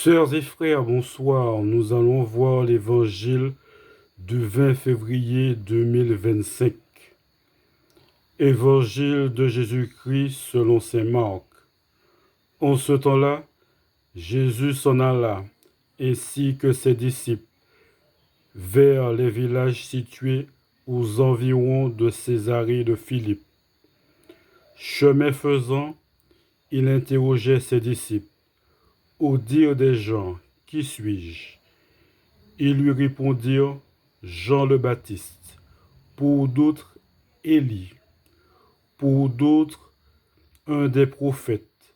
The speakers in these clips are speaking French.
Sœurs et frères, bonsoir. Nous allons voir l'évangile du 20 février 2025. Évangile de Jésus-Christ selon saint Marc. En ce temps-là, Jésus s'en alla, ainsi que ses disciples, vers les villages situés aux environs de Césarée de Philippe. Chemin faisant, il interrogeait ses disciples. Au dire des gens, qui suis-je? Ils lui répondirent, Jean le Baptiste, pour d'autres, Élie, pour d'autres, un des prophètes.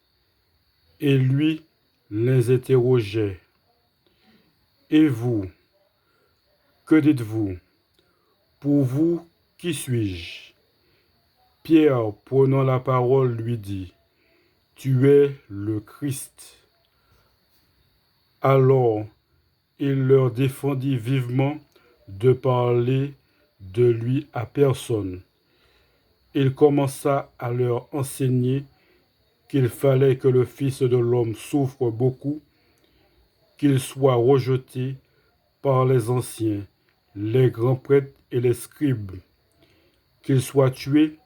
Et lui les interrogeait. Et vous, que dites-vous? Pour vous, qui suis-je? Pierre, prenant la parole, lui dit, Tu es le Christ. Alors, il leur défendit vivement de parler de lui à personne. Il commença à leur enseigner qu'il fallait que le Fils de l'homme souffre beaucoup, qu'il soit rejeté par les anciens, les grands prêtres et les scribes, qu'il soit tué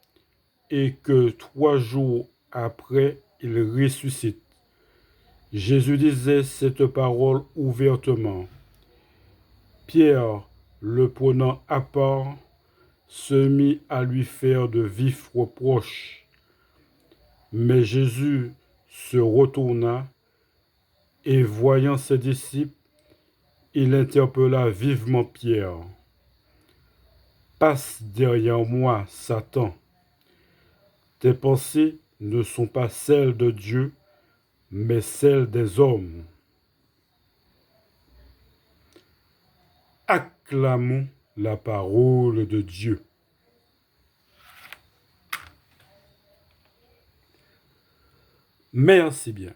et que 3 jours après il ressuscite. Jésus disait cette parole ouvertement. Pierre, le prenant à part, se mit à lui faire de vifs reproches. Mais Jésus se retourna et, voyant ses disciples, il interpella vivement Pierre. Passe derrière moi, Satan. Tes pensées ne sont pas celles de Dieu, mais celles des hommes. Acclamons la parole de Dieu. Merci bien.